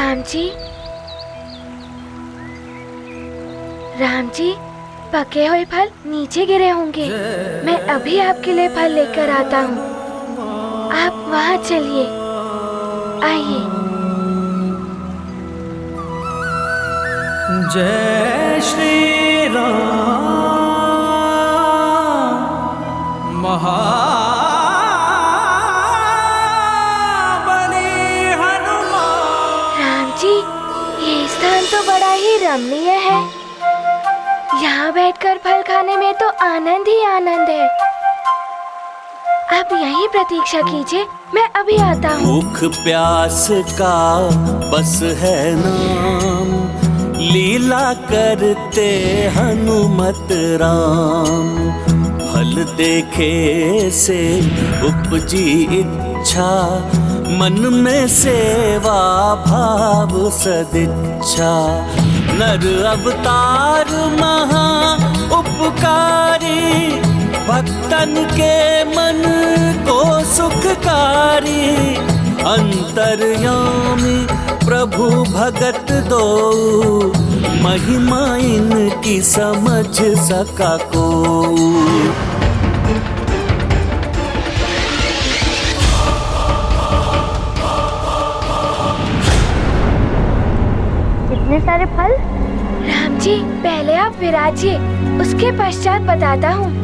राम जी, पके हुए फल नीचे गिरे होंगे। मैं अभी आपके लिए फल लेकर आता हूँ। आप वहाँ चलिए, आइए। जय श्री राम महाबली हनुमान। राम जी, ये स्थान तो बड़ा ही रमणीय है। यहाँ बैठकर फल खाने में तो आनंद ही आनंद है। आप यहीं प्रतीक्षा कीजिए, मैं अभी आता हूँ। भूख प्यास का बस है नाम, लीला करते हनुमत राम। फल देखे से उपजी इच्छा, मन में सेवा भाव सदिच्छा। नर अवतार महा उपकारी, भक्तन के मन को सुखकारी। अंतर्यामी प्रभु भगत दो, महिमा इनकी समझ सका को। इतने सारे फल? राम जी, पहले आप विराजिए, उसके पश्चात बताता हूँ।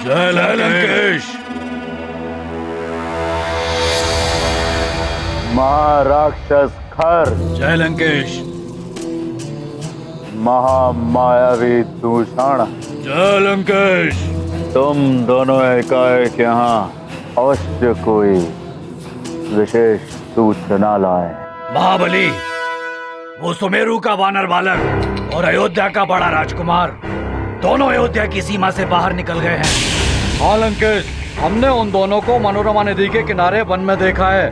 जय लंकेश। महाराक्षस खर, जय लंकेश। महामायावी दूषण, जय लंकेश। तुम दोनों एकाएक यहाँ अवश्य कोई विशेष सूचना लाए। महाबली, वो सुमेरु का वानर बालक और अयोध्या का बड़ा राजकुमार दोनों अयोध्या की सीमा से बाहर निकल गए हैं। हाँ लंकेश, हमने उन दोनों को मनोरमा नदी के किनारे वन में देखा है।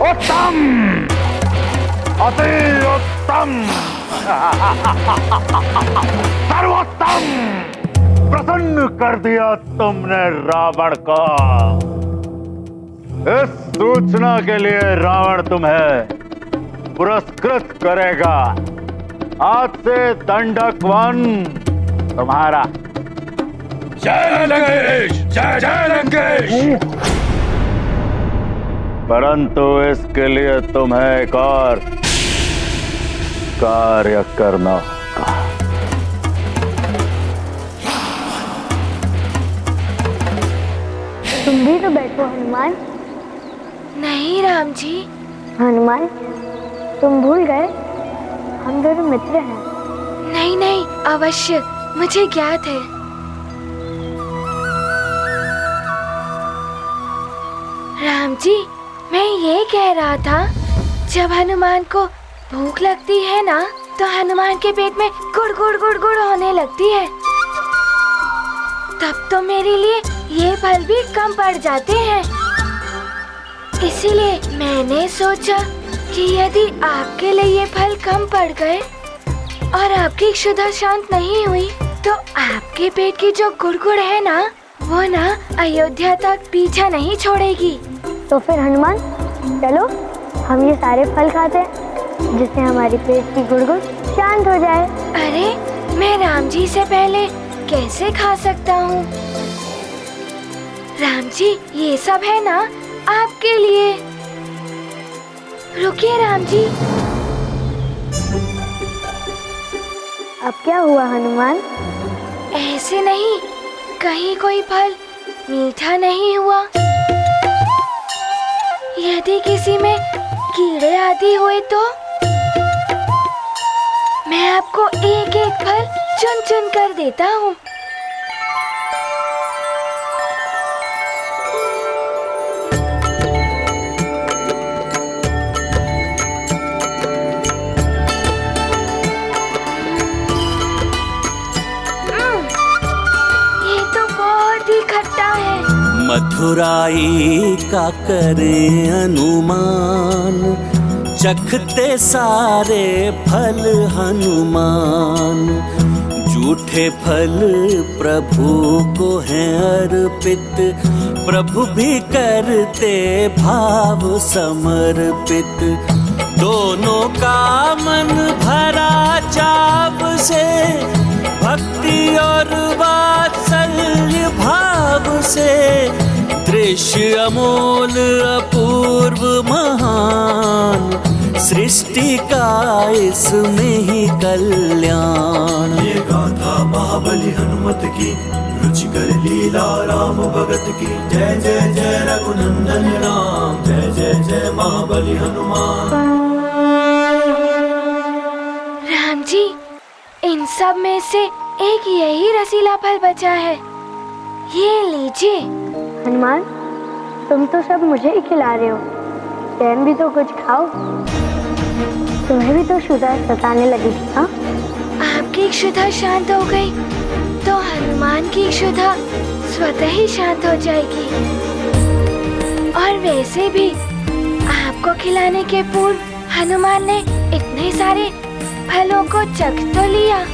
उत्तम, अति उत्तम, सर्वोत्तम। प्रसन्न कर दिया तुमने रावण को। इस सूचना के लिए रावण तुम्हें पुरस्कृत करेगा। आज से दंडक वन तुम्हारा। जय लंकेश, जय जय लंकेश। परंतु इसके लिए तुम्हें एक और कार्य करना होगा। तुम भी तो बैठो हनुमान। नहीं राम जी। हनुमान, तुम भूल गए हम दोनों मित्र हैं। नहीं नहीं, अवश्य, मुझे ज्ञात है। राम जी, मैं ये कह रहा था, जब हनुमान को भूख लगती है ना, तो हनुमान के पेट में गुड़ गुड़ गुड़ गुड़ होने लगती है। तब तो मेरे लिए ये फल भी कम पड़ जाते हैं। इसीलिए मैंने सोचा कि यदि आपके लिए ये फल कम पड़ गए और आपकी क्षुधा शांत नहीं हुई, तो आपके पेट की जो गुड़गुड़ है ना, वो ना अयोध्या तक पीछा नहीं छोड़ेगी। तो फिर हनुमान, चलो हम ये सारे फल खाते हैं, जिससे हमारी पेट की गुड़गुड़ शांत हो जाए। अरे, मैं राम जी से पहले कैसे खा सकता हूँ? राम जी, ये सब है ना आपके लिए। रुकिए राम जी। अब क्या हुआ हनुमान? ऐसे नहीं, कहीं कोई फल मीठा नहीं हुआ। यदि किसी में कीड़े आदि हुए तो मैं आपको एक एक फल चुन चुन कर देता हूँ। मधुराई का करें अनुमान, चखते सारे फल हनुमान। झूठे फल प्रभु को हैं अर्पित, प्रभु भी करते भाव समर्पित। दोनों का मन भरा चाव से, भक्ति और वात्सल्य भाव से। दृश्य अमोल अपूर्व महान, सृष्टि का इसमें ही कल्याण। ये गाथा महाबली हनुमत की, रुचिकर लीला राम भगत की। जय जय जय रघुनंदन राम, जय जय जय महाबली हनुमान। राम जी, इन सब में से एक यही रसीला फल बचा है, ये लीजिए। हनुमान, तुम तो सब मुझे ही खिला रहे हो, स्वयं भी तो कुछ खाओ। तुम्हें भी तो क्षुधा सताने लगी थी। हाँ, आपकी क्षुधा शांत हो गई तो हनुमान की क्षुधा स्वतः ही शांत हो जाएगी। और वैसे भी आपको खिलाने के पूर्व हनुमान ने इतने सारे फलों को चख तो लिया।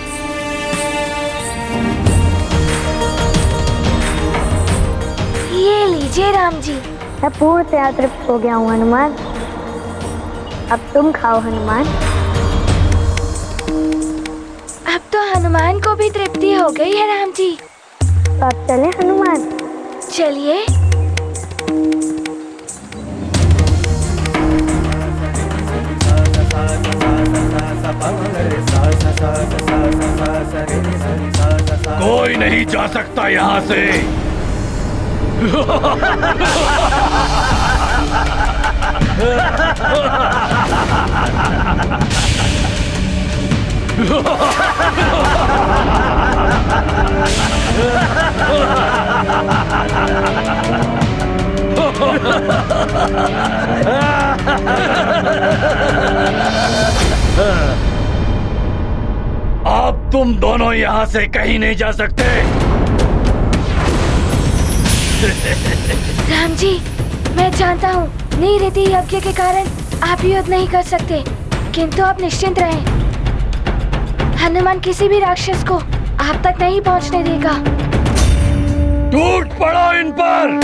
ये लीजिए राम जी। मैं पूर्णतया तृप्त हो गया हूँ हनुमान। अब तुम खाओ हनुमान। अब तो हनुमान को भी तृप्ति हो गई है राम जी। तो अब चले हनुमान। चलिए। कोई नहीं जा सकता यहाँ से। अब तुम दोनों यहाँ से कहीं नहीं जा सकते। राम जी, मैं जानता हूँ नीरीति यज्ञ के कारण आप युद्ध नहीं कर सकते, किंतु आप निश्चिंत रहें। हनुमान किसी भी राक्षस को आप तक नहीं पहुँचने देगा। टूट पड़ो इन पर।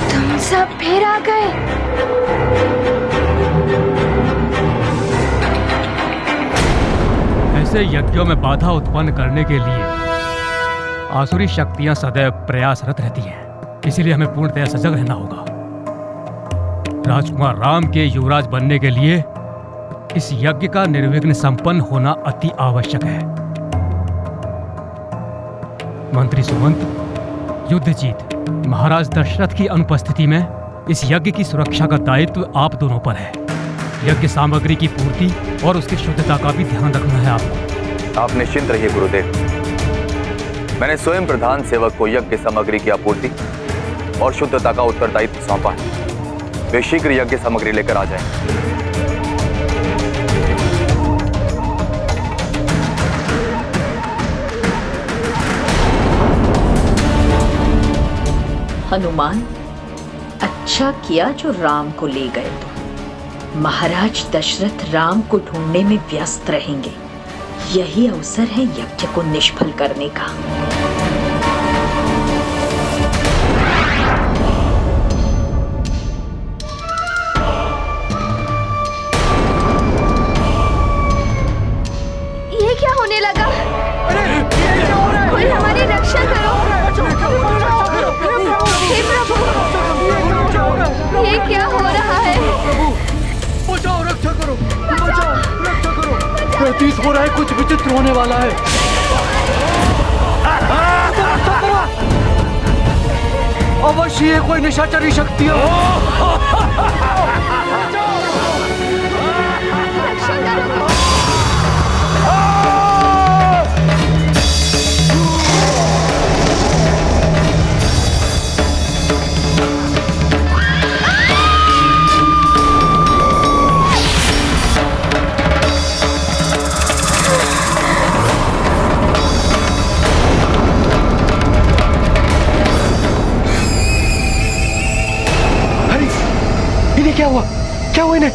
तुम सब फिर आ गए। ऐसे यज्ञों में बाधा उत्पन्न करने के लिए आसुरी शक्तियां सदैव प्रयासरत रहती हैं। इसीलिए हमें पूर्णतया सजग रहना होगा। राजकुमार राम के युवराज बनने के लिए इस यज्ञ का निर्विघ्न संपन्न होना अति आवश्यक है। मंत्री सुमंत, युद्ध जीत महाराज दशरथ की अनुपस्थिति में इस यज्ञ की सुरक्षा का दायित्व आप दोनों पर है। यज्ञ सामग्री की पूर्ति और उसकी शुद्धता का भी ध्यान रखना है आपको। आप निश्चिंत रहिए गुरुदेव। मैंने स्वयं प्रधान सेवक को यज्ञ सामग्री की आपूर्ति और शुद्धता का उत्तरदायित्व सौंपा है। वे शीघ्र यज्ञ सामग्री लेकर आ जाएं। हनुमान, अच्छा किया जो राम को ले गए। तो महाराज दशरथ राम को ढूंढने में व्यस्त रहेंगे। यही अवसर है यज्ञ को निष्फल करने का। ये क्या होने लगा? कोई हमारी रक्षा करो। हे प्रभु, ये क्या हो रहा है? बचाओ, रक्षा करो, बचाओ, रक्षा करो। प्रतीत हो रहा है कुछ विचित्र होने वाला है। अवश्य ये कोई निशाचरी शक्ति हो। क्या हुआ? क्या हुआ इन्हें?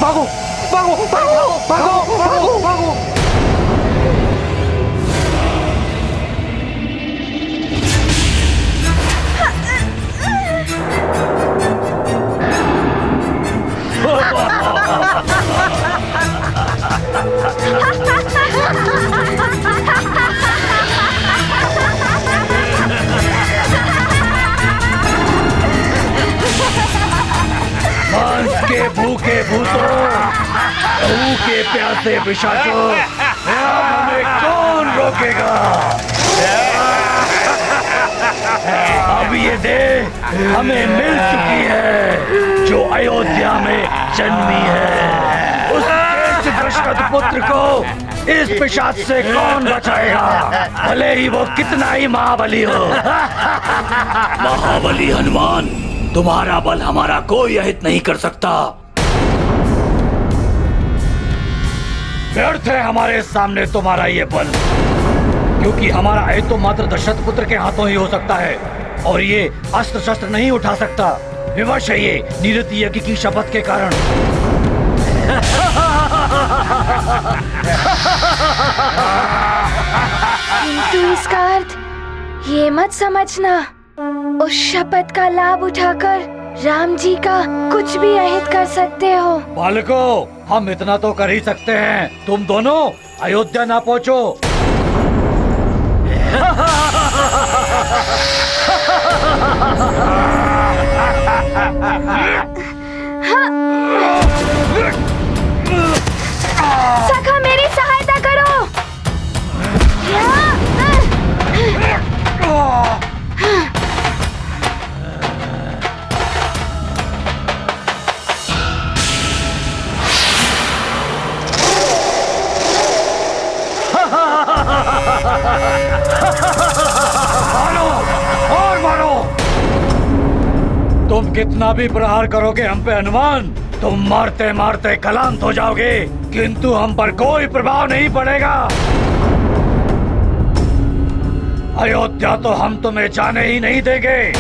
भागो, भागो, भागो, भागो, भागो, भागो। के भूखे भूतों, लहू के प्यासे पिशाचों, हमें कौन रोकेगा? अब ये दे हमें मिल चुकी है जो अयोध्या में जन्मी है। उस ज्येष्ठ दशरथ पुत्र को इस पिशाच से कौन बचाएगा, भले ही वो कितना ही महाबली हो। महाबली हनुमान, तुम्हारा बल हमारा कोई अहित नहीं कर सकता। व्यर्थ है हमारे सामने तुम्हारा ये बल, क्योंकि हमारा अहित तो मात्र दशरथ पुत्र के हाथों ही हो सकता है, और ये अस्त्र शस्त्र नहीं उठा सकता। विवश है ये निरति यज्ञ की शपथ के कारण। किंतु इसका अर्थ ये मत समझना उस शपथ का लाभ उठाकर राम जी का कुछ भी अहित कर सकते हो। बालकों, हम इतना तो कर ही सकते हैं, तुम दोनों अयोध्या ना पहुंचो। सखा, मेरी सहायता करो। मारो और मारो। तुम कितना भी प्रहार करोगे हम पे हनुमान, तुम मारते मारते क्लांत हो जाओगे, किंतु हम पर कोई प्रभाव नहीं पड़ेगा। अयोध्या तो हम तुम्हें जाने ही नहीं देंगे।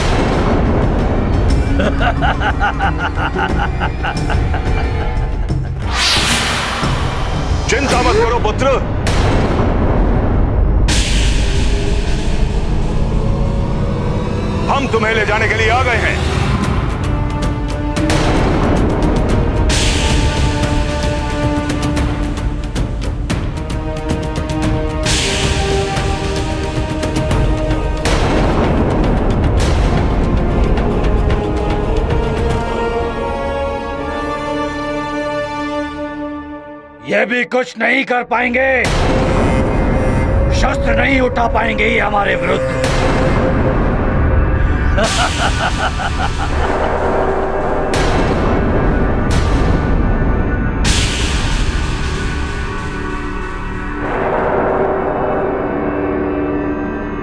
चिंता मत करो पुत्र, हम तुम्हें ले जाने के लिए आ गए हैं। ये भी कुछ नहीं कर पाएंगे, शस्त्र नहीं उठा पाएंगे ये हमारे विरुद्ध।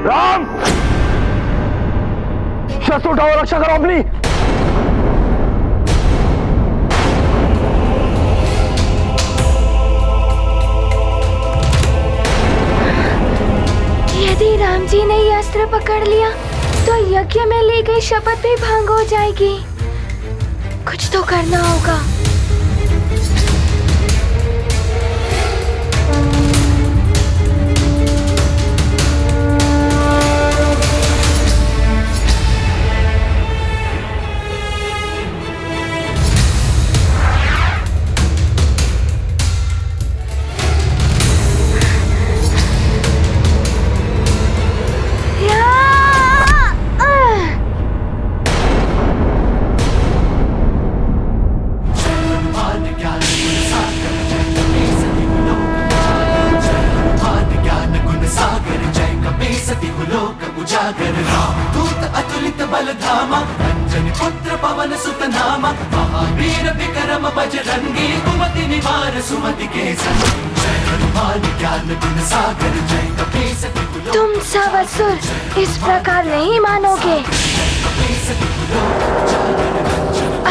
राम, शस्त्र उठाओ, रक्षा करो अपनी। यदि राम जी ने ये अस्त्र पकड़ लिया तो यज्ञ में ली गई शपथ भी भंग हो जाएगी। कुछ तो करना होगा। तुम सब असुर इस प्रकार नहीं मानोगे।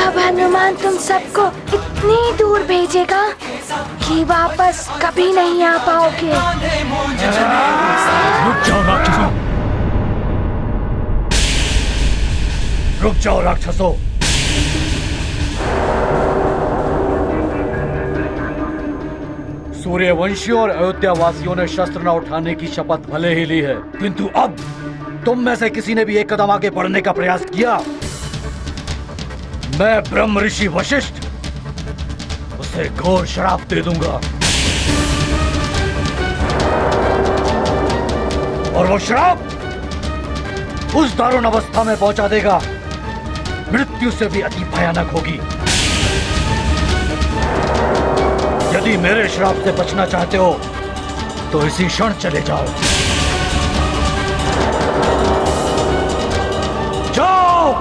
अब हनुमान तुम सबको इतनी दूर भेजेगा कि वापस कभी नहीं आ पाओगे। रुक जाओ राक्षसों, रुक जाओ राक्षसों। सूर्यवंशियों और अयोध्या वासियों ने शस्त्र न उठाने की शपथ भले ही ली है, किंतु अब तुम में से किसी ने भी एक कदम आगे बढ़ने का प्रयास किया, मैं ब्रह्म ऋषि वशिष्ठ उसे घोर श्राप दे दूंगा। और वो श्राप उस दारुण अवस्था में पहुंचा देगा, मृत्यु से भी अति भयानक होगी। यदि मेरे श्राप से बचना चाहते हो तो इसी क्षण चले जाओ। जाओ।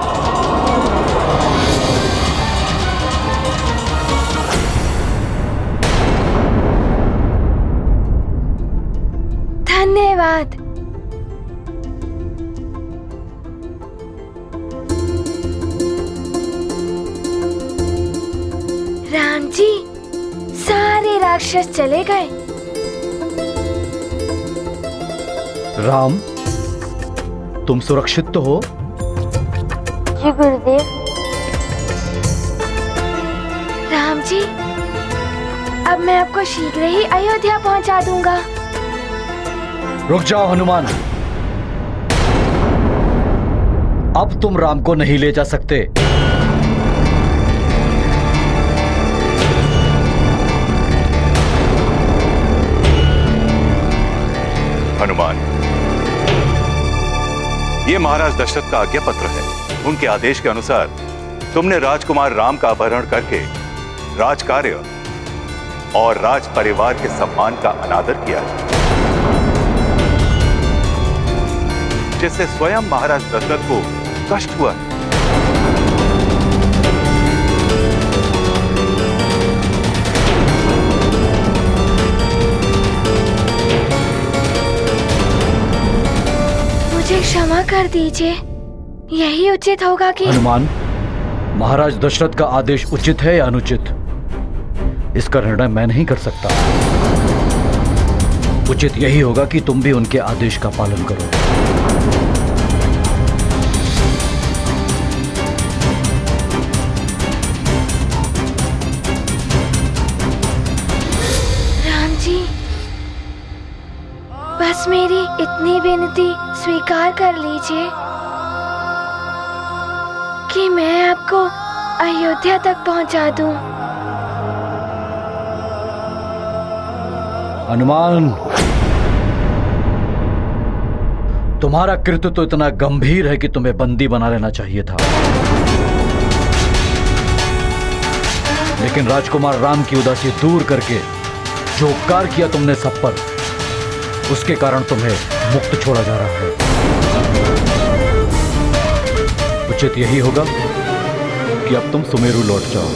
धन्यवाद। राम जी, सारे राक्षस चले गए। राम, तुम सुरक्षित तो हो? जी गुरुदेव। राम जी, अब मैं आपको शीघ्र ही अयोध्या पहुंचा दूंगा। रुक जाओ हनुमान, अब तुम राम को नहीं ले जा सकते। हनुमान, ये महाराज दशरथ का आज्ञा पत्र है। उनके आदेश के अनुसार तुमने राजकुमार राम का अपहरण करके राज कार्य और राज परिवार के सम्मान का अनादर किया है, जिससे स्वयं महाराज दशरथ को कष्ट हुआ है। मुझे क्षमा कर दीजिए, यही उचित होगा कि हनुमान, महाराज दशरथ का आदेश उचित है या अनुचित, इसका निर्णय मैं नहीं कर सकता। उचित यही होगा कि तुम भी उनके आदेश का पालन करो। राम जी, बस मेरी इतनी विनती स्वीकार कर लीजिए कि मैं आपको अयोध्या तक पहुंचा दूं। हनुमान, तुम्हारा कृत्य तो इतना गंभीर है कि तुम्हें बंदी बना लेना चाहिए था, लेकिन राजकुमार राम की उदासी दूर करके जो उपकार किया तुमने सब पर, उसके कारण तुम्हें मुक्त छोड़ा जा रहा है। उचित यही होगा कि अब तुम सुमेरु लौट जाओ।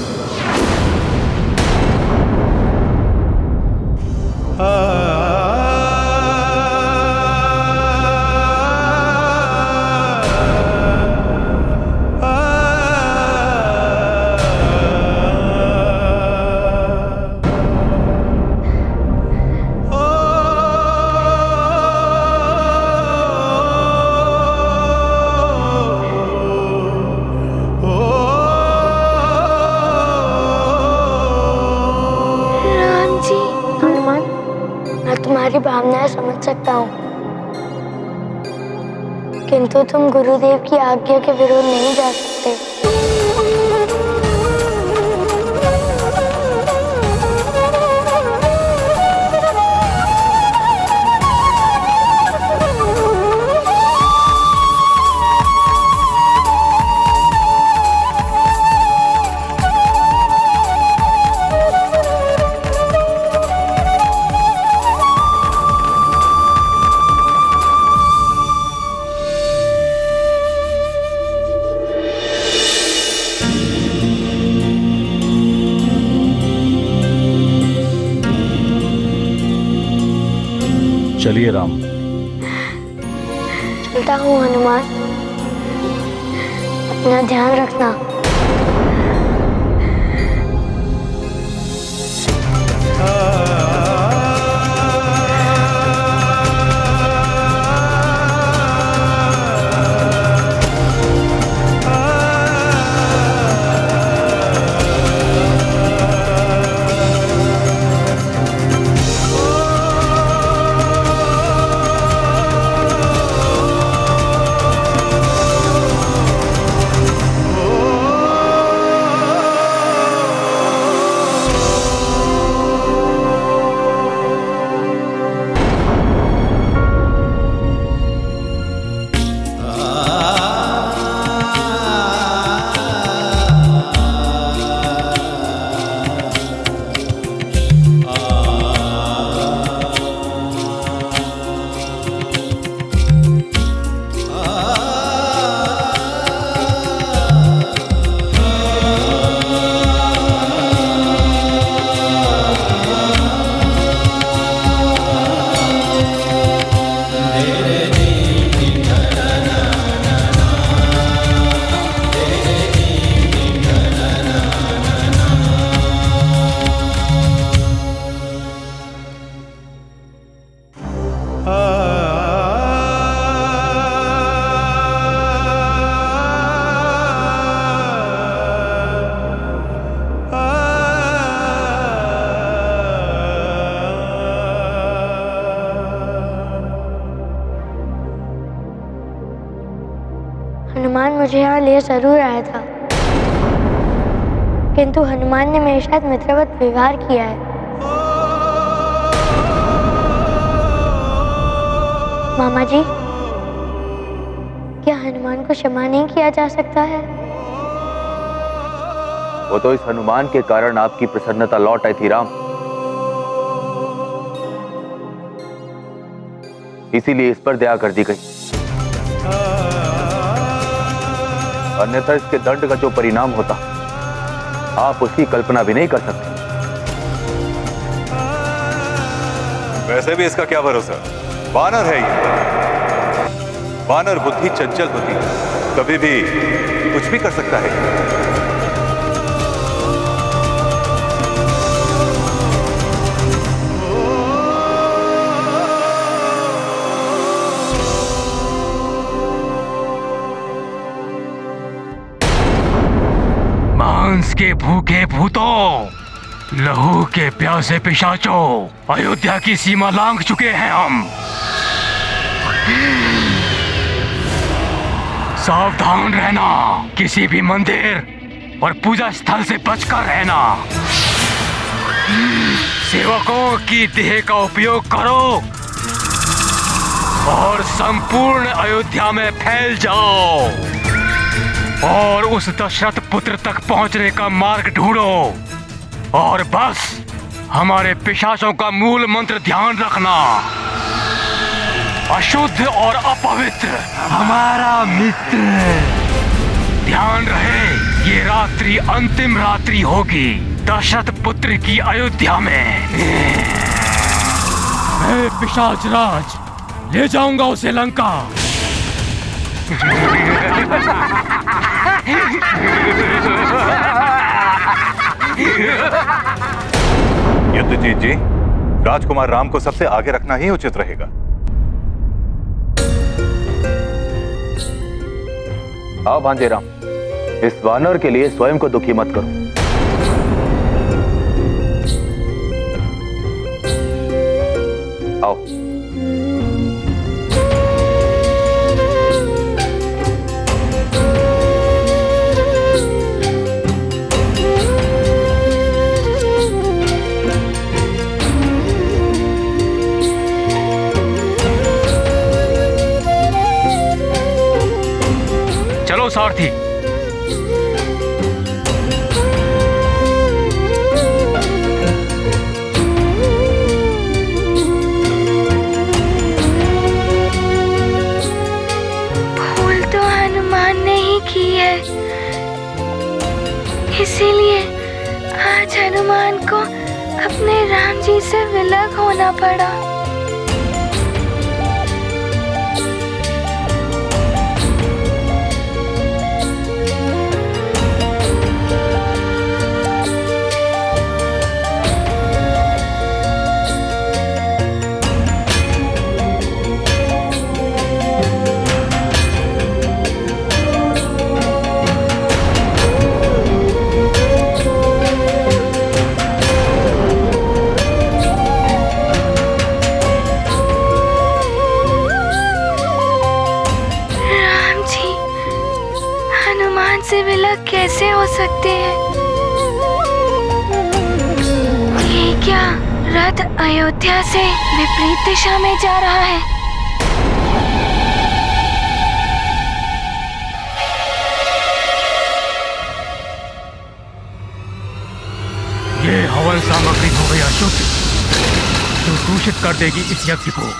तुम्हारी भावनाएं समझ सकता हूँ, किंतु तुम गुरुदेव की आज्ञा के विरुद्ध नहीं जा सकते। चलिए राम। चलता हूँ हनुमान, अपना ध्यान रखना। हनुमान मुझे यहाँ ले जरूर आया था, किंतु हनुमान ने मेरे साथ मित्रवत व्यवहार किया है। मामा जी, क्या हनुमान को क्षमा नहीं किया जा सकता है? वो तो इस हनुमान के कारण आपकी प्रसन्नता लौट आई थी राम, इसीलिए इस पर दया कर दी गई। अन्यथा इसके दंड का जो परिणाम होता, आप उसकी कल्पना भी नहीं कर सकते। वैसे भी इसका क्या भरोसा, वानर है ये। वानर बुद्धि चंचल होती है, कभी भी कुछ भी कर सकता है। मांस के भूखे भूतों, लहू के प्यासे पिशाचों, अयोध्या की सीमा लांघ चुके हैं हम। सावधान रहना, किसी भी मंदिर और पूजा स्थल से बचकर रहना। सेवकों की देह का उपयोग करो और संपूर्ण अयोध्या में फैल जाओ और उस दशरथ पुत्र तक पहुंचने का मार्ग ढूंढो। और बस हमारे पिशाचों का मूल मंत्र ध्यान रखना, अशुद्ध और अपवित्र हमारा मित्र। ध्यान रहे, ये रात्रि अंतिम रात्रि होगी दशरथ पुत्र की अयोध्या में। मैं पिशाच राज ले जाऊंगा उसे लंका। युद्धजीत जी, राजकुमार राम को सबसे आगे रखना ही उचित रहेगा। आओ भांजे राम, इस वानर के लिए स्वयं को दुखी मत करो। आओ। चलो सारथी। भूल तो हनुमान ने ही की है, इसीलिए आज हनुमान को अपने राम जी से विलग होना पड़ा। से विलग कैसे हो सकते हैं? ये क्या रथ अयोध्या से विपरीत दिशा में जा रहा है? ये हवन सामग्री हो गई अशुद्ध, जो दूषित कर देगी इस यज्ञ को।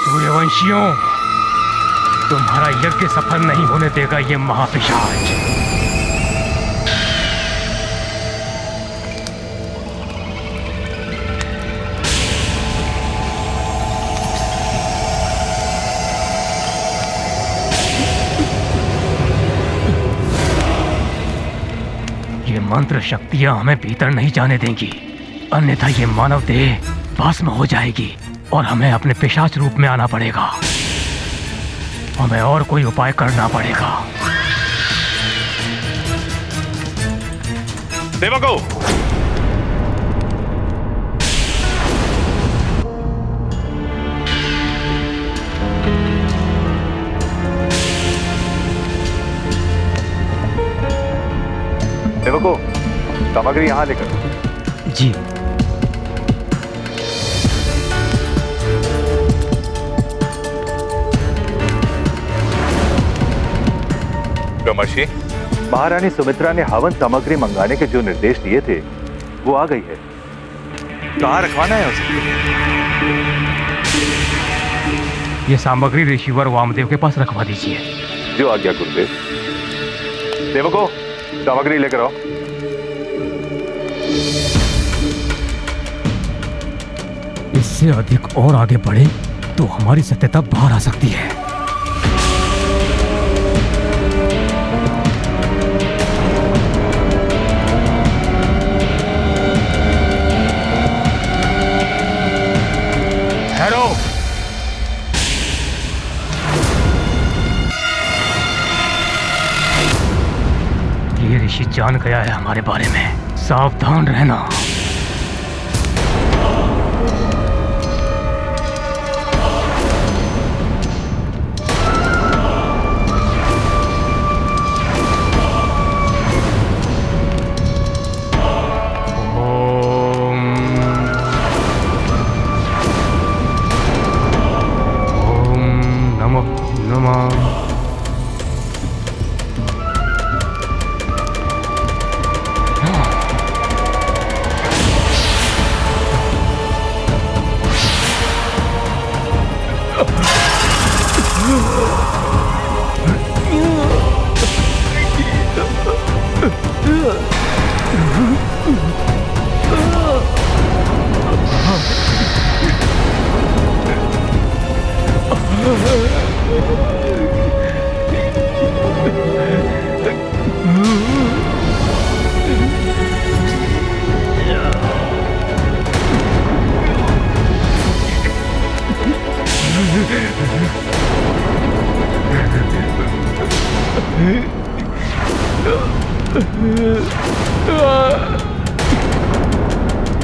सूर्यवंशियों, तुम्हारा यज्ञ सफल नहीं होने देगा ये महापिशाच। ये मंत्र शक्तियां हमें भीतर नहीं जाने देंगी, अन्यथा ये मानव देह भस्म हो जाएगी और हमें अपने पिशाच रूप में आना पड़ेगा। हमें और कोई उपाय करना पड़ेगा। सेवकों, सेवकों, सामग्री यहाँ लेकर। जी। ब्रह्मर्षि, महारानी सुमित्रा ने हवन सामग्री मंगाने के जो निर्देश दिए थे वो आ गई है। कहाँ रखवाना है उसे? ये सामग्री ऋषिवर वामदेव के पास रखवा दीजिए। जो आज्ञा गुरुदेव। सेवकों, सामग्री लेकर आओ। इससे अधिक और आगे बढ़े तो हमारी सत्यता बाहर आ सकती है। ये ऋषि जान गया है हमारे बारे में, सावधान रहना। ओम नमः नमः।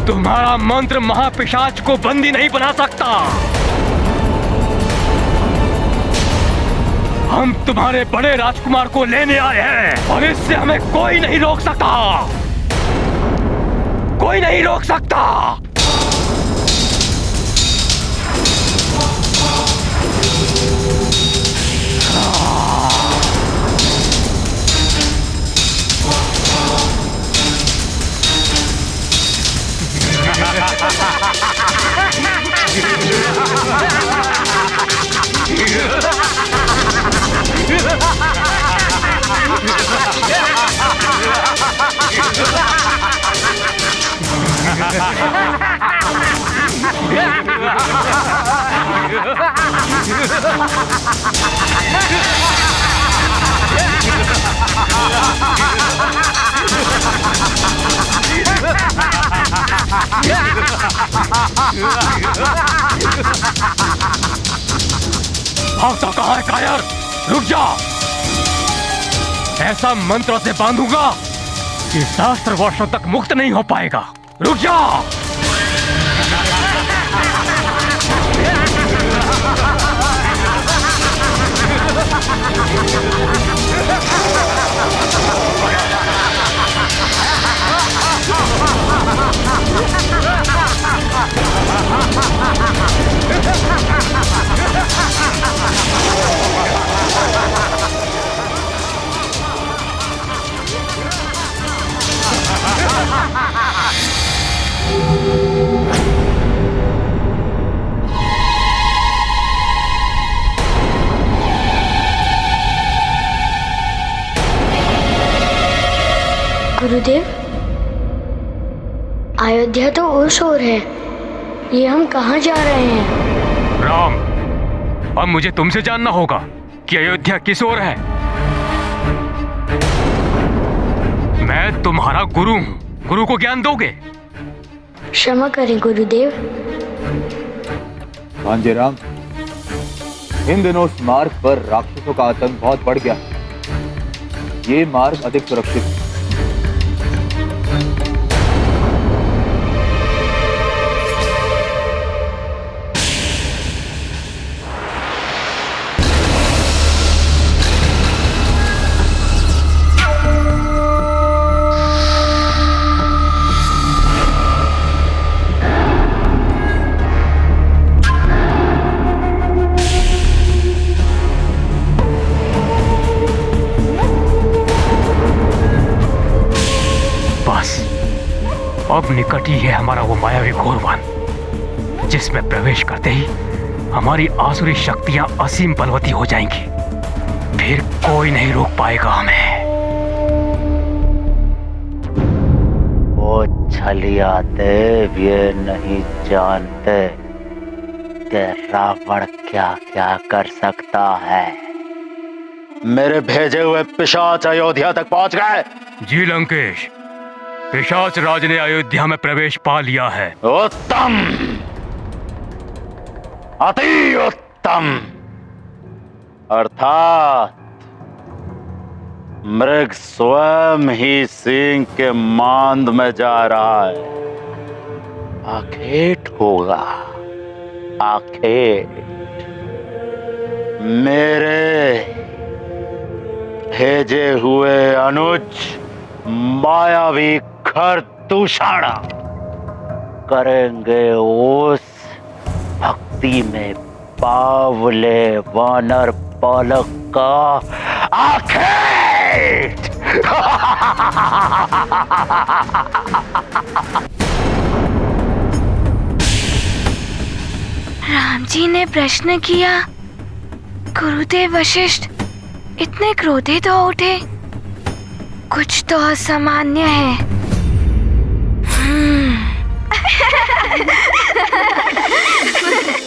तुम्हारा मंत्र महापिशाच को बंदी नहीं बना सकता। हम तुम्हारे बड़े राजकुमार को लेने आए हैं और इससे हमें कोई नहीं रोक सकता, कोई नहीं रोक सकता। भागता कहाँ है कायर? रुक जा। ऐसा मंत्र से बांधूंगा कि सहस्त्र वर्षों तक मुक्त नहीं हो पाएगा। रुक जा। गुरुदेव, अयोध्या तो ओर ओर है, ये हम कहाँ जा रहे हैं? राम, अब मुझे तुमसे जानना होगा कि अयोध्या किस ओर है। मैं तुम्हारा गुरु हूँ, गुरु को ज्ञान दोगे? क्षमा करें गुरुदेव। भांजे राम, इन दिनों उस मार्ग पर राक्षसों का आतंक बहुत बढ़ गया है। ये मार्ग अधिक सुरक्षित है। अब निकट ही है हमारा वो मायावी घोरवन, जिसमें प्रवेश करते ही हमारी आसुरी शक्तियां असीम बलवती हो जाएंगी। फिर कोई नहीं रोक पाएगा हमें। वो छलिया देव ये नहीं जानते कि रावण क्या क्या कर सकता है। मेरे भेजे हुए पिशाच अयोध्या तक पहुंच गए। जी लंकेश, पिशाच राज ने अयोध्या में प्रवेश पा लिया है। उत्तम, अति उत्तम। अर्थात मृग स्वयं ही सिंह के मांद में जा रहा है। आखेट होगा, आखेट। मेरे भेजे हुए अनुज मायावी खरदूषण करेंगे उस भक्ति में बावले वानर बालक का आखेट। राम जी ने प्रश्न किया, गुरुदेव वशिष्ठ इतने क्रोधित हो उठे। कुछ तो असामान्य है।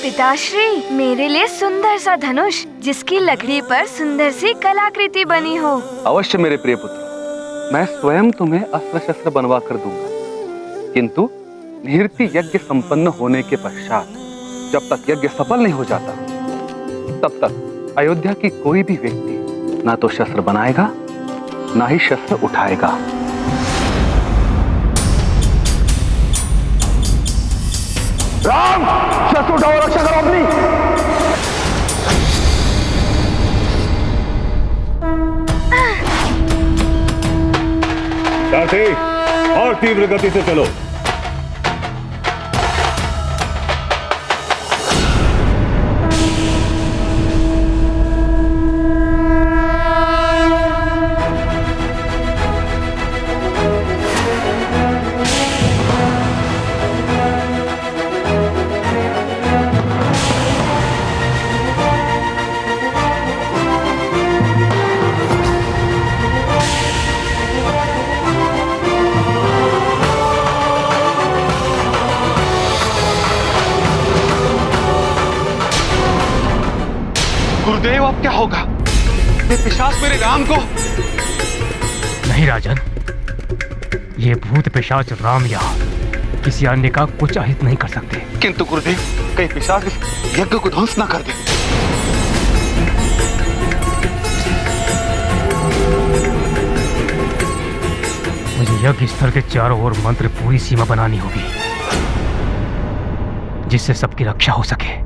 पिताश्री, मेरे लिए सुंदर सा धनुष जिसकी लकड़ी पर सुंदर सी कलाकृति बनी हो। अवश्य मेरे प्रिय पुत्र, मैं स्वयं तुम्हें अस्त्र शस्त्र बनवा कर दूंगा। किंतु निहृति यज्ञ संपन्न होने के पश्चात, जब तक यज्ञ सफल नहीं हो जाता, तब तक अयोध्या की कोई भी व्यक्ति ना तो शस्त्र बनाएगा ना ही शस्त्र उठाएगा। राम, शस्त्र उठाओ, रक्षा करो अपनी। साथी, और तीव्र गति से चलो। गुरुदेव, अब क्या होगा? ये पिशाच मेरे राम को। नहीं राजन, ये भूत पिशाच राम या किसी अन्य का कुछ अहित नहीं कर सकते। किंतु गुरुदेव, कहीं पिशाच इस यज्ञ को ध्वंस ना कर दे। मुझे यज्ञ स्थल के चारों ओर मंत्र पूरी सीमा बनानी होगी, जिससे सबकी रक्षा हो सके।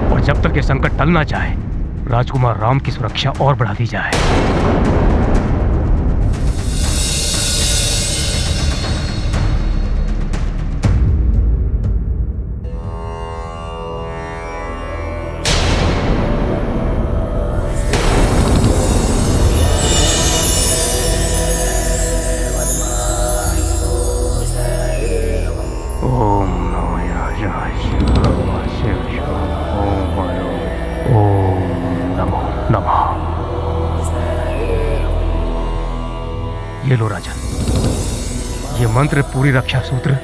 और जब तक ये संकट टल ना जाए, राजकुमार राम की सुरक्षा और बढ़ा दी जाए। ये लो राजन, ये मंत्र पूरी रक्षा सूत्र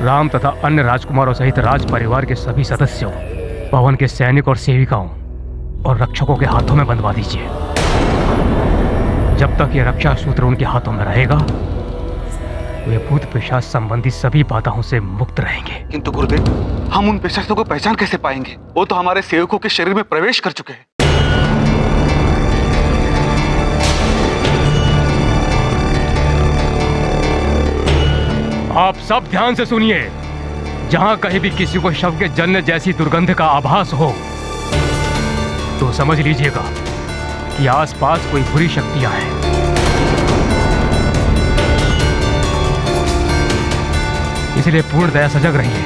राम तथा अन्य राजकुमारों सहित राज परिवार के सभी सदस्यों, पवन के सैनिक और सेविकाओं और रक्षकों के हाथों में बंधवा दीजिए। जब तक ये रक्षा सूत्र उनके हाथों में रहेगा, वे भूत पिशाच संबंधी सभी बाधाओं से मुक्त रहेंगे। किंतु गुरुदेव, हम उन पिशाचों को पहचान कैसे पाएंगे? वो तो हमारे सेवकों के शरीर में प्रवेश कर चुके हैं। आप सब ध्यान से सुनिए। जहां कहीं भी किसी को शव के जलने जैसी दुर्गंध का आभास हो, तो समझ लीजिएगा कि आसपास कोई बुरी शक्तियां हैं। इसलिए पूर्णतया सजग रहिए।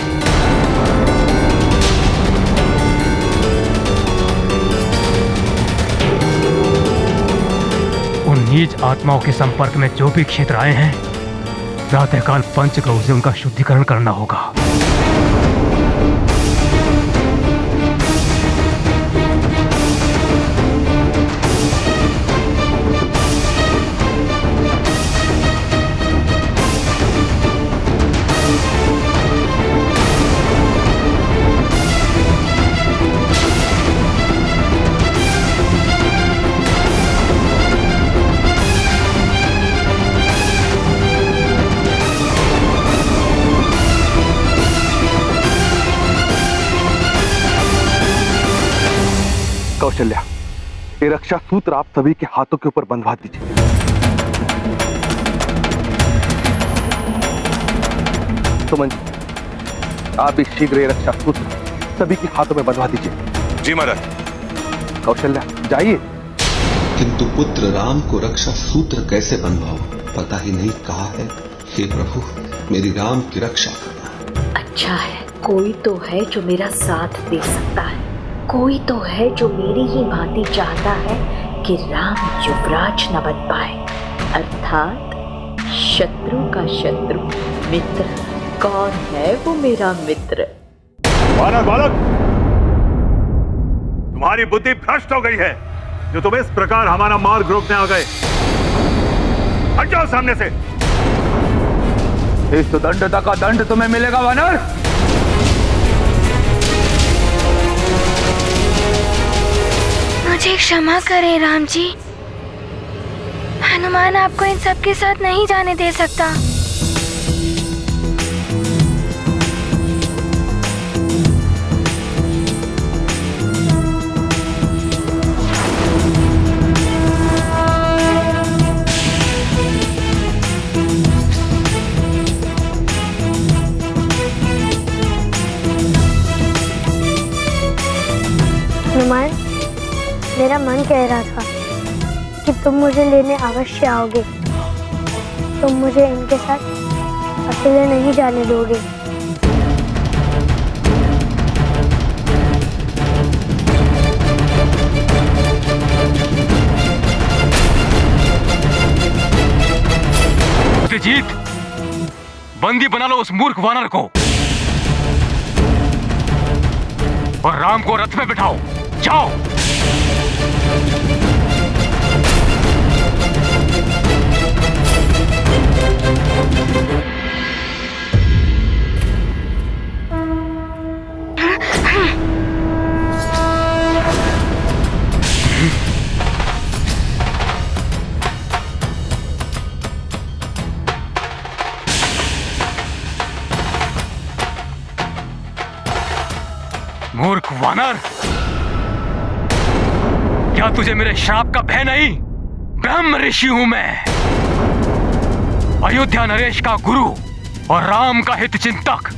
उन नीच आत्माओं के संपर्क में जो भी क्षेत्र आए हैं, प्रातःकाल पंचगौ से उनका शुद्धिकरण करना होगा। कौशल्या, ये रक्षा सूत्र आप सभी के हाथों के ऊपर बंधवा दीजिए। सुमन जी, आप भी शीघ्र ये रक्षा सूत्र सभी के हाथों में बंधवा दीजिए। जी महाराज। कौशल्या, जाइए। किंतु पुत्र राम को रक्षा सूत्र कैसे बंधवाओ, पता ही नहीं कहा है। हे प्रभु, मेरी राम की रक्षा करना। अच्छा है, कोई तो है जो मेरा साथ दे सकता है। कोई तो है जो मेरी ही भांति चाहता है कि राम युवराज न बन पाए। अर्थात शत्रु का शत्रु मित्र। कौन है वो मेरा मित्र? बालक, बालक, तुम्हारी बुद्धि भ्रष्ट हो गई है जो तुम इस प्रकार हमारा मार्ग रोकने आ गए। हट जाओ सामने से। इस दंडता का दंड तुम्हें मिलेगा वानर। मुझे क्षमा करें राम जी, हनुमान आपको इन सब के साथ नहीं जाने दे सकता। हनुमान, मेरा मन कह रहा था कि तुम मुझे लेने अवश्य आओगे। तुम मुझे इनके साथ अकेले नहीं जाने दोगे। जीत, बंदी बना लो उस मूर्ख वानर को और राम को रथ में बिठाओ। जाओ। मूर्ख वानर, क्या तुझे मेरे श्राप का भय नहीं? ब्रह्म ऋषि हूं मैं, अयोध्या नरेश का गुरु और राम का हित चिंतक।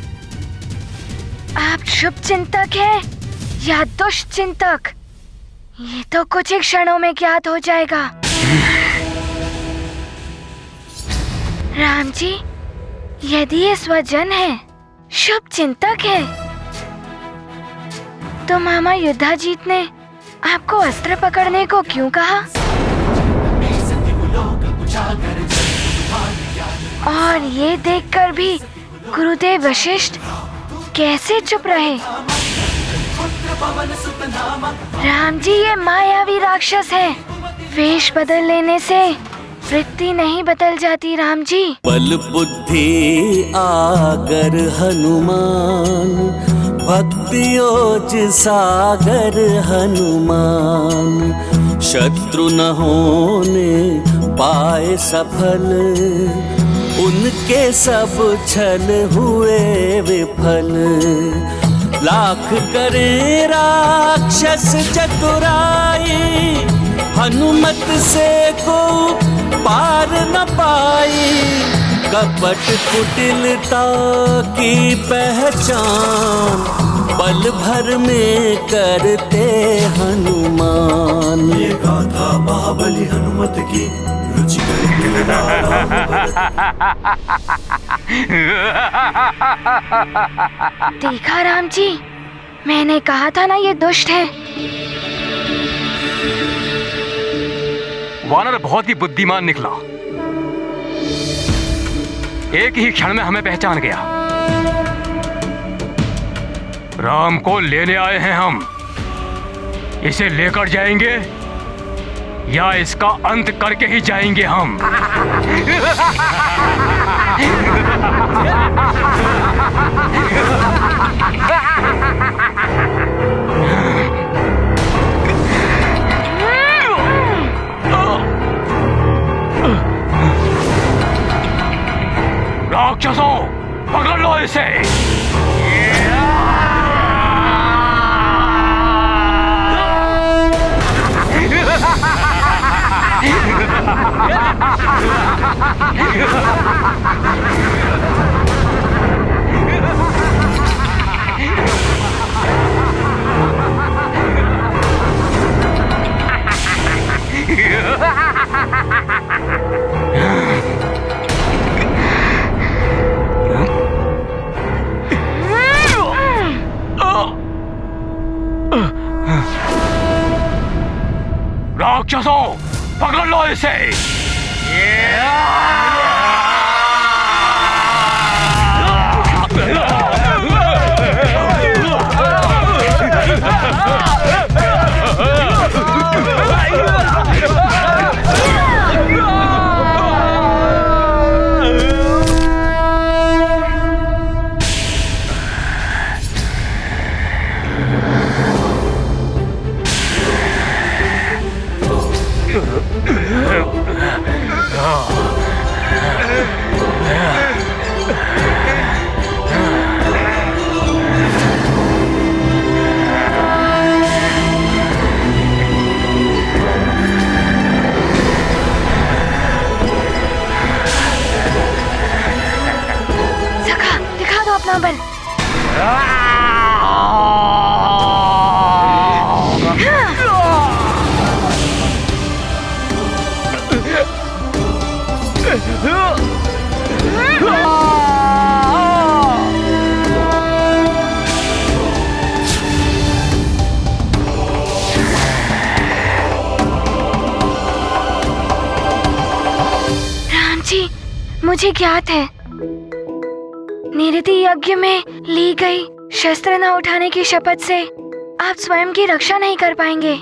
आप शुभ चिंतक हैं या दुष्ट चिंतक, ये तो कुछ ही क्षणों में ज्ञात हो जाएगा। राम जी, यदि ये स्वजन है, शुभ चिंतक है, तो मामा युद्धाजीत ने आपको अस्त्र पकड़ने को क्यों कहा? और ये देखकर भी गुरुदेव वशिष्ठ कैसे चुप रहे? राम जी, ये मायावी राक्षस है। वेश बदल लेने से वृत्ति नहीं बदल जाती राम जी। बल बुद्धि आगर हनुमान, भक्ति ओज सागर हनुमान। शत्रु न होने पाए सफल, उनके सब छल हुए विफल। लाख करे राक्षस चतुराई, हनुमत से को पार न पाई। कपट कुटिलता की पहचान, पल भर में करते हनुमान। ये गाथा महाबली हनुमत की, रुचिकर लीला राम भगत। देखा राम जी, मैंने कहा था ना ये दुष्ट है। वानर बहुत ही बुद्धिमान निकला, एक ही क्षण में हमें पहचान गया। राम को लेने आए हैं हम, इसे लेकर जाएंगे या इसका अंत करके ही जाएंगे हम। राक्षसों, पकड़ लो इसे। राक्षसों, पकड़ लो इसे। मुझे ज्ञात है। निरति यज्ञ में ली गई शस्त्र न उठाने की शपथ से आप स्वयं की रक्षा नहीं कर पाएंगे,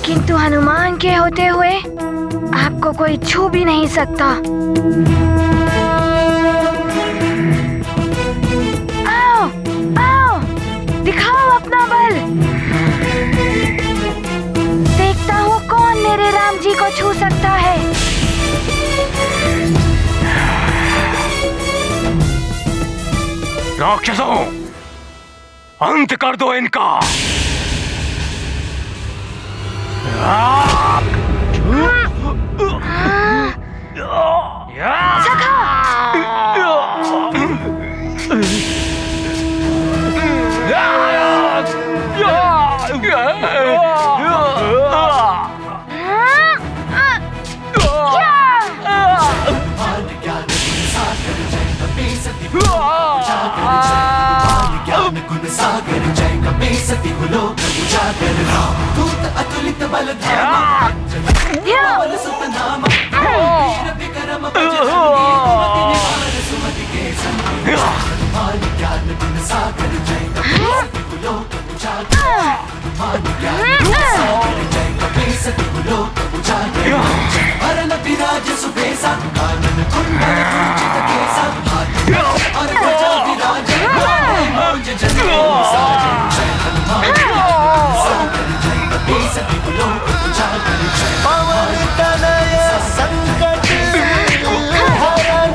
किंतु हनुमान के होते हुए आपको कोई छू भी नहीं सकता। आओ, आओ, दिखाओ अपना बल। देखता हूँ कौन मेरे राम जी को छू सकता है। राक्षसों, अंत कर दो इनका। सागर जय कपे सती लोक उजागर राम दूत अतुलित बल धामा पवन सुत नामा वीर विक्रम बजरंगी कुमति निवार सुमति के संगी हनुमान ज्ञान गुण सागर जय कपे सती लोक उजागर हनुमान ज्ञान गुण सागर जय कपे सती लोक उजागर हरन विराज सुबेसा कानन कुंडल कुंचित केसा और गजा विराज पवन तनय संकट हरण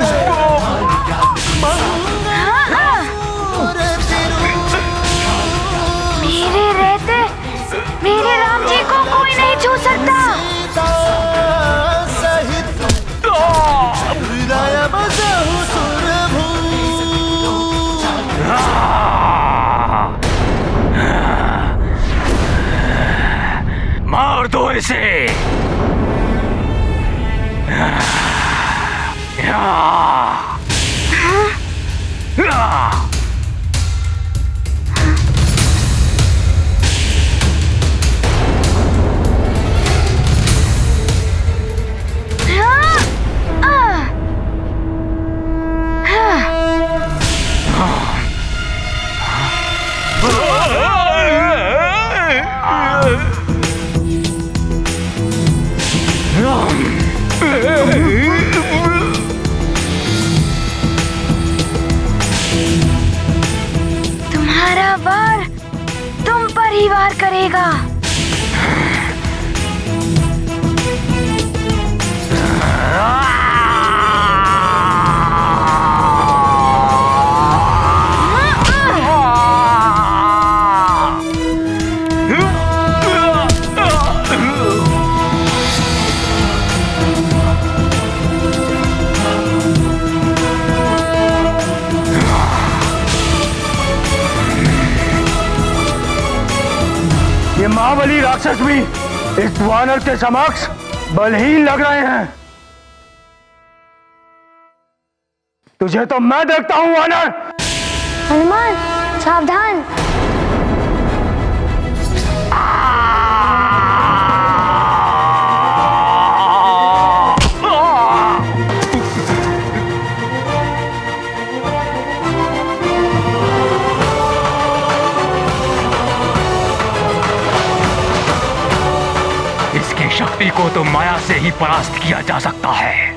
मेरे रहते मेरे राम जी को कोई नहीं छू सकता। सहित हृदय बसहु सुरभू। मार दो इसे। तुम्हारा वार तुम पर ही वार करेगा। ये महाबली राक्षस भी इस वानर के समक्ष बलहीन लग रहे हैं। तुझे तो मैं देखता हूं वानर। हनुमान सावधान। शक्ति को तो माया से ही परास्त किया जा सकता है।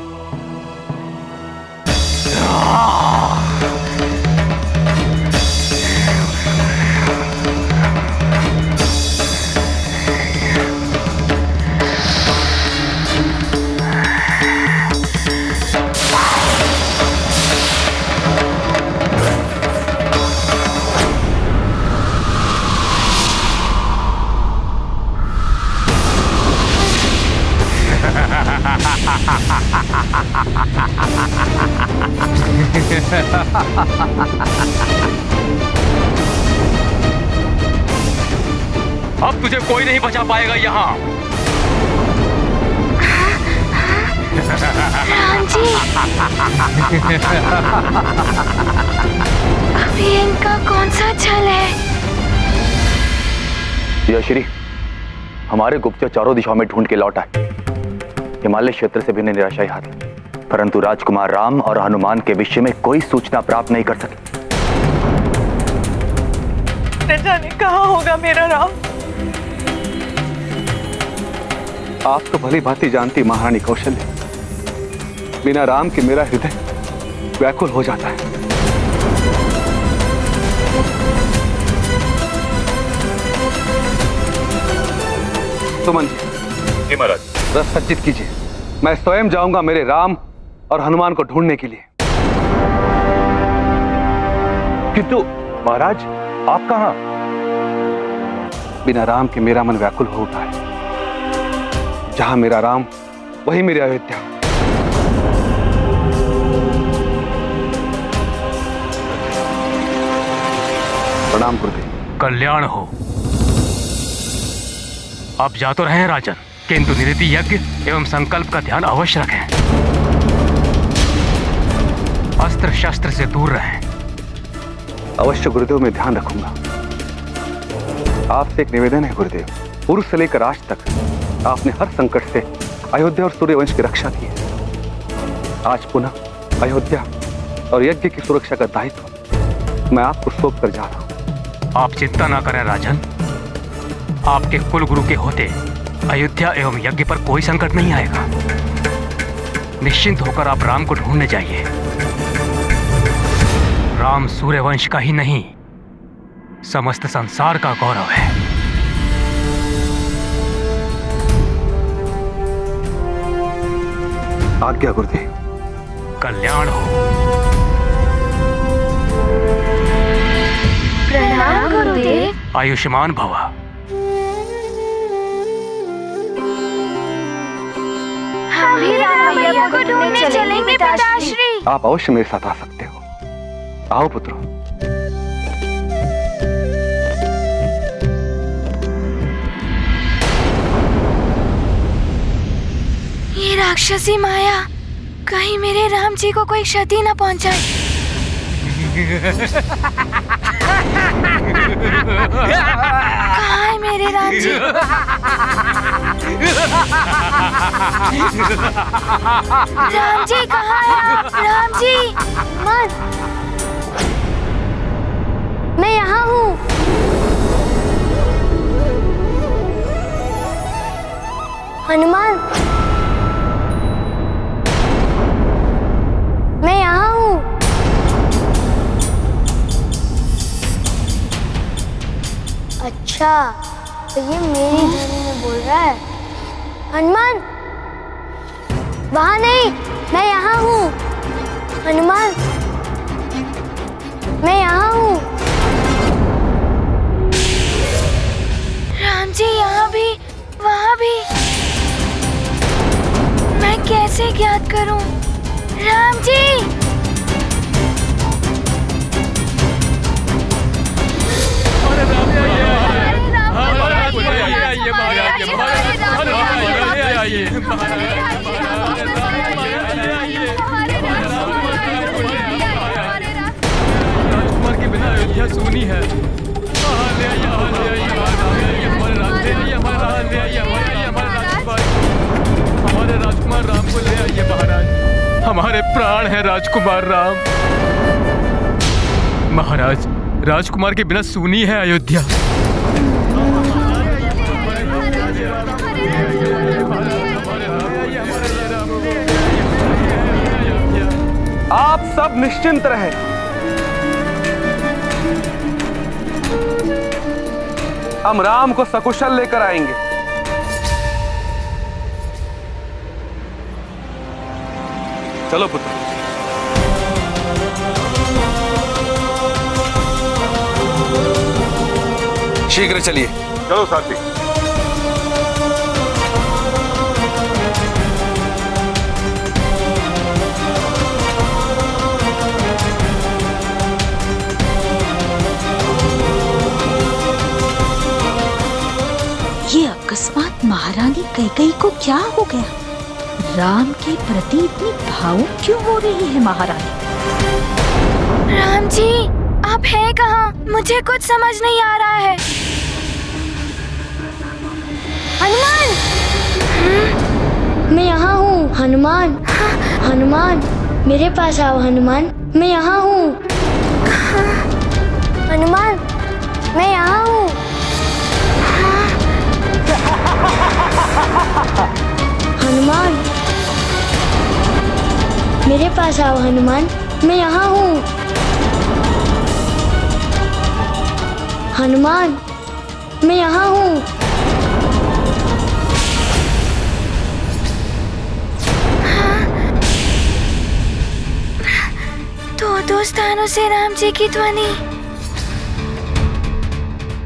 अब तुझे कोई नहीं बचा पाएगा यहाँ। राम जी, अभी इनका कौन सा छल है? यह श्री हमारे गुप्तचर चारों दिशाओं में ढूंढ के लौटा है। हिमालय क्षेत्र से भी निराशाई हाथ लगी। परंतु राजकुमार राम और हनुमान के विषय में कोई सूचना प्राप्त नहीं कर सके। न जाने कहाँ होगा मेरा राम। आप तो भली भांति जानती महारानी कौशल्या, बिना राम के मेरा हृदय व्याकुल हो जाता है। सुमन जी, महाराज, रथ सज्जित कीजिए। मैं स्वयं जाऊंगा मेरे राम और हनुमान को ढूंढने के लिए। किंतु महाराज, आप कहां? बिना राम के मेरा मन व्याकुल हो उठा है। जहां मेरा राम वही मेरी अयोध्या। प्रणाम गुरुदेव। कल्याण हो। आप जा तो रहे हैं राजन, किंतु निरति यज्ञ एवं संकल्प का ध्यान अवश्य रखें। अस्त्र शस्त्र से दूर रहें। अवश्य गुरुदेव, मैं ध्यान रखूंगा। आपसे एक निवेदन है गुरुदेव। पूर्व से लेकर आज तक आपने हर संकट से अयोध्या और सूर्यवंश की रक्षा की है। आज पुनः अयोध्या और यज्ञ की सुरक्षा का दायित्व मैं आपको सौंप कर जा रहा हूं। आप चिंता ना करें राजन। आपके कुल गुरु के होते अयोध्या एवं यज्ञ पर कोई संकट नहीं आएगा। निश्चिंत होकर आप राम को ढूंढने जाइए। राम सूर्यवंश का ही नहीं, समस्त संसार का गौरव है। आज्ञा गुरुदेव। कल्याण हो। प्रणाम गुरुदेव। आयुष्मान भव। हम भी राम मैया को ढूंढने चलेंगे पिताश्री। आप अवश्य मेरे साथ आ सकते हो। आओ पुत्रो। ये राक्षसी माया कहीं मेरे राम जी को कोई क्षति न पहुंचाए। कहाँ है मेरे राम जी? राम जी कहाँ है आप? राम जी। मत, मैं यहाँ हूँ। हनुमान, मैं यहाँ हूँ। अच्छा, तो ये मेरी ध्वनि में बोल रहा है। हनुमान, वहाँ नहीं, मैं यहाँ हूँ। हनुमान, मैं यहाँ हूँ। राम जी यहाँ भी, वहाँ भी। मैं कैसे ज्ञात करूं? राम जी। राजकुमार के बिना अयोध्या सूनी है। हमारे राजकुमार राम को ले आइए महाराज। हमारे प्राण है राजकुमार राम। महाराज, राजकुमार के बिना सूनी है अयोध्या। आप सब निश्चिंत रहें। हम राम को सकुशल लेकर आएंगे। चलो पुत्र। शीघ्र चलिए। चलो साथी। ये अकस्मात महारानी कैकेयी को क्या हो गया? राम के प्रति इतनी भावुक क्यों हो रही है महारानी? राम जी, आप हैं कहाँ? मुझे कुछ समझ नहीं आ रहा है। हनुमान, मैं यहाँ हूँ हनुमान। हनुमान मेरे पास आओ हनुमान, मैं यहाँ हूँ। हनुमान मैं यहाँ हूँ। हनुमान मेरे पास आओ हनुमान, मैं यहाँ हूँ। हनुमान मैं यहाँ हूँ। दो स्थानों से राम जी की ध्वनि।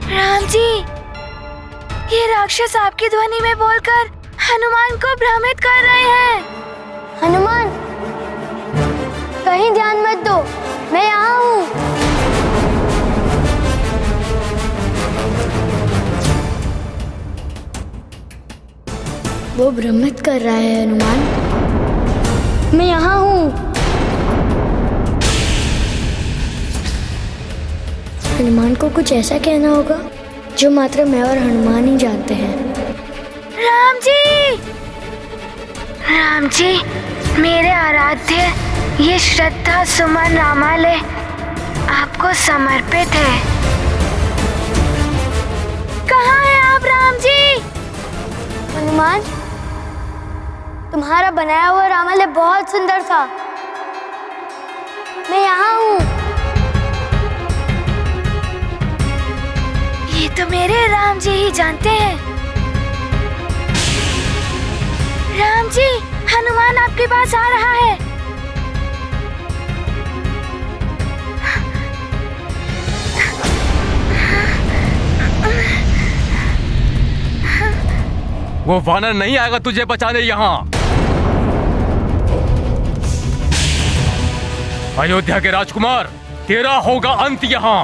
राम जी, ये राक्षस आपकी ध्वनि में बोलकर हनुमान को भ्रमित कर रहे हैं। हनुमान कहीं ध्यान मत दो, मैं यहाँ हूँ। वो भ्रमित कर रहा है हनुमान, मैं यहाँ हूँ। हनुमान को कुछ ऐसा कहना होगा जो मात्र मैं और हनुमान ही जानते हैं। राम जी! राम जी, मेरे आराध्य, ये श्रद्धा सुमन रामालय आपको समर्पित है। कहाँ हैं आप राम जी? हनुमान, तुम्हारा बनाया हुआ रामालय बहुत सुंदर था। मैं यहाँ हूँ। ये तो मेरे राम जी ही जानते हैं। राम जी, हनुमान आपके पास आ रहा है। वो वानर नहीं आएगा तुझे बचाने यहाँ। अयोध्या के राजकुमार, तेरा होगा अंत यहाँ।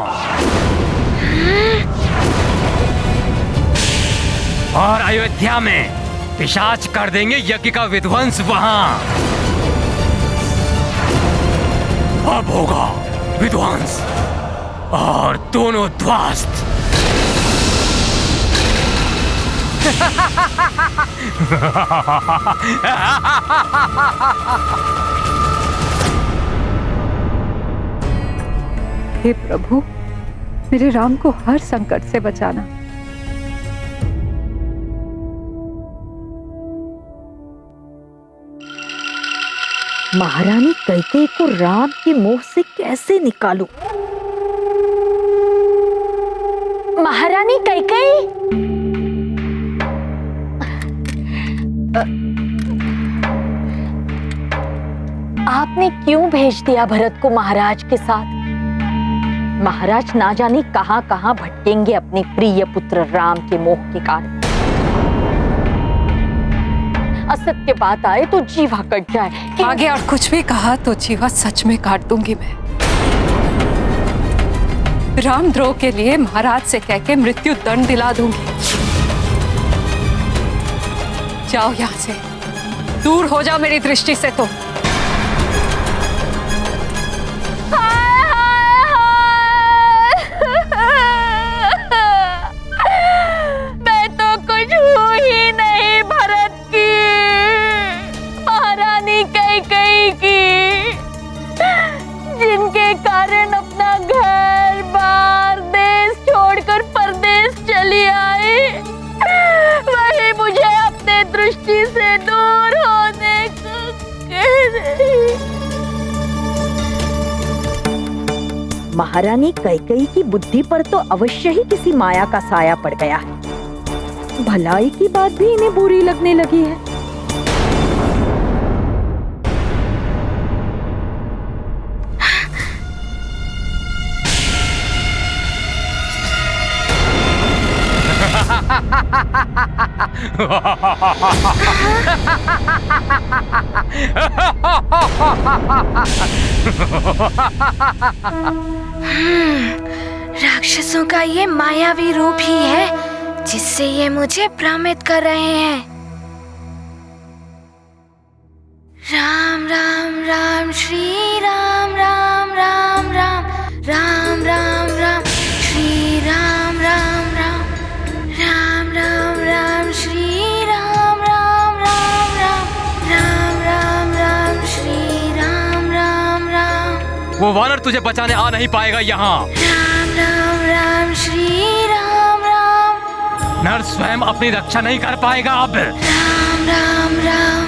और अयोध्या में पिशाच कर देंगे यज्ञ का विध्वंस वहां। अब होगा विध्वंस और दोनों ध्वस्त। हे प्रभु, मेरे राम को हर संकट से बचाना। महारानी कैकेयी को राम के मोह से कैसे निकालूं? महारानी कैकेयी, आपने क्यों भेज दिया भरत को महाराज के साथ? महाराज ना जाने कहां कहां भटकेंगे अपने प्रिय पुत्र राम के मोह के कारण। असत्य बात आए तो जीवा कट जाए। आगे और कुछ भी कहा तो जीवा सच में काट दूंगी मैं। रामद्रोह के लिए महाराज से कह के मृत्यु दंड दिला दूंगी। जाओ यहाँ से, दूर हो जाओ मेरी दृष्टि से। तो मैं तो कुछ हूँ ही नहीं भरत की, महारानी कैकेयी की, जिनके कारण अपना घर बार देश छोड़कर परदेश चली आई, वही मुझे अपने दृष्टि से दूर होने को कह रही। महारानी कैकेयी की बुद्धि पर तो अवश्य ही किसी माया का साया पड़ गया है। भलाई की बात भी इन्हें बुरी लगने लगी है। राक्षसों का ये मायावी रूप ही है जिससे ये मुझे भ्रमित कर रहे हैं। राम राम राम श्री राम राम राम राम राम राम राम श्री राम राम राम राम राम राम श्री राम राम राम राम वो वानर तुझे बचाने आ नहीं पाएगा यहाँ। राम राम राम श्री राम राम। नर स्वयं अपनी रक्षा नहीं कर पाएगा अब। राम राम राम।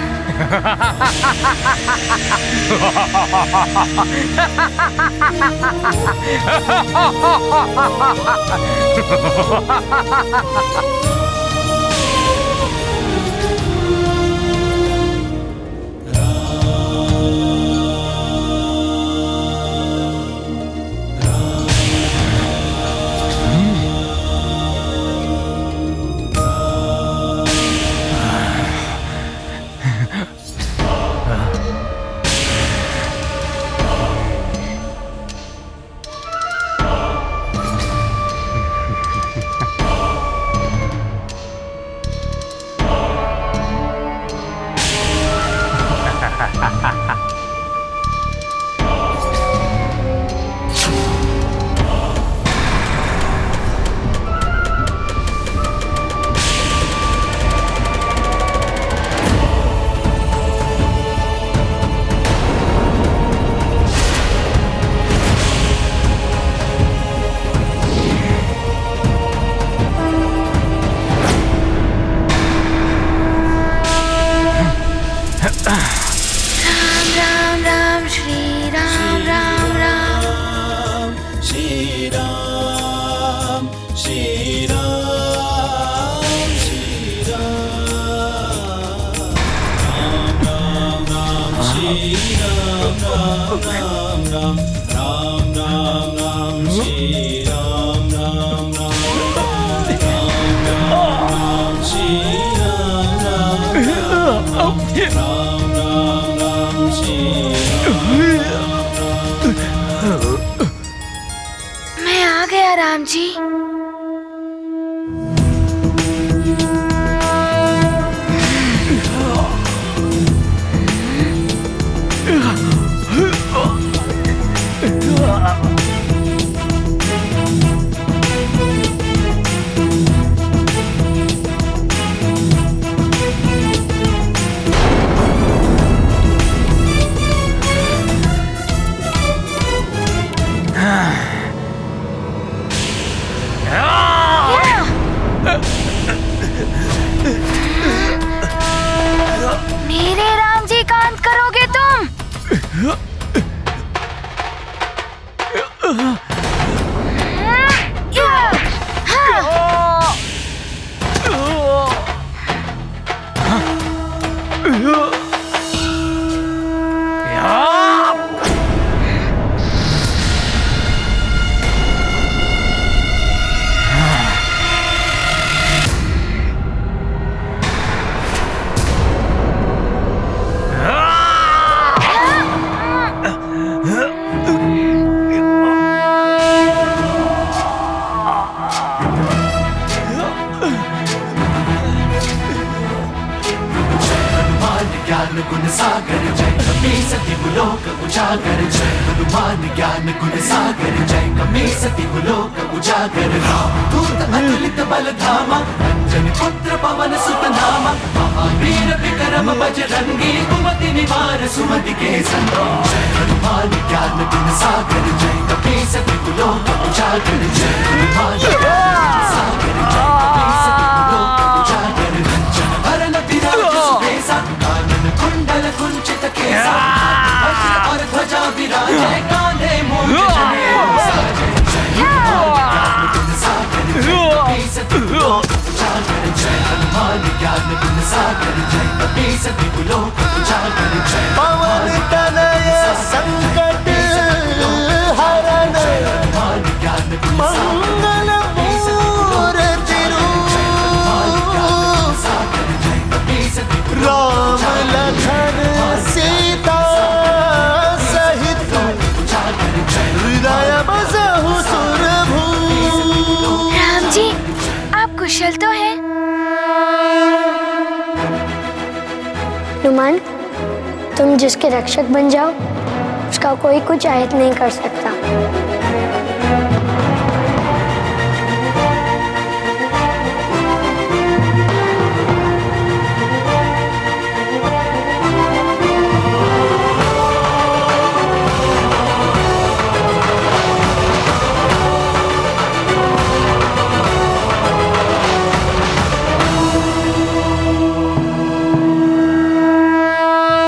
मैं आ गया राम जी। मेरे राम जी का अंत करोगे तुम? ज्ञान गुण सागर जय कपी सती लोक उजागर जय हनुमान ज्ञान गुण सागर जय कपी सती लोक उजागर राम दूत अतुलित बल धामा अंजन पुत्र पवन सुत नामा महावीर विक्रम बजरंगी कुमति निवार सुमति के संग जय हनुमान ज्ञान गुण सागर जय कपी सती लोक उजागर जय हनुमान ज्ञान सागर जय कपी सती लोक उजागर रंजन भरन विराज सुबेसा कुंडल कुंचित केसा वज्र और ध्वजा विराजे कांधे मूंज जनेऊ साजे जय हनुमान ज्ञान गुण सागर जय कपी सती लोक उजागर जय हनुमान ज्ञान गुण सागर जय कपी सती लोक उजागर जय पवन तनय संकट हरण मंगल मूर्ति राम लखन सीता सहित हृदय बसहु सुरभू। राम जी आप कुशल तो हैं? हनुमान, तुम जिसके रक्षक बन जाओ उसका कोई कुछ आहत नहीं कर सकता।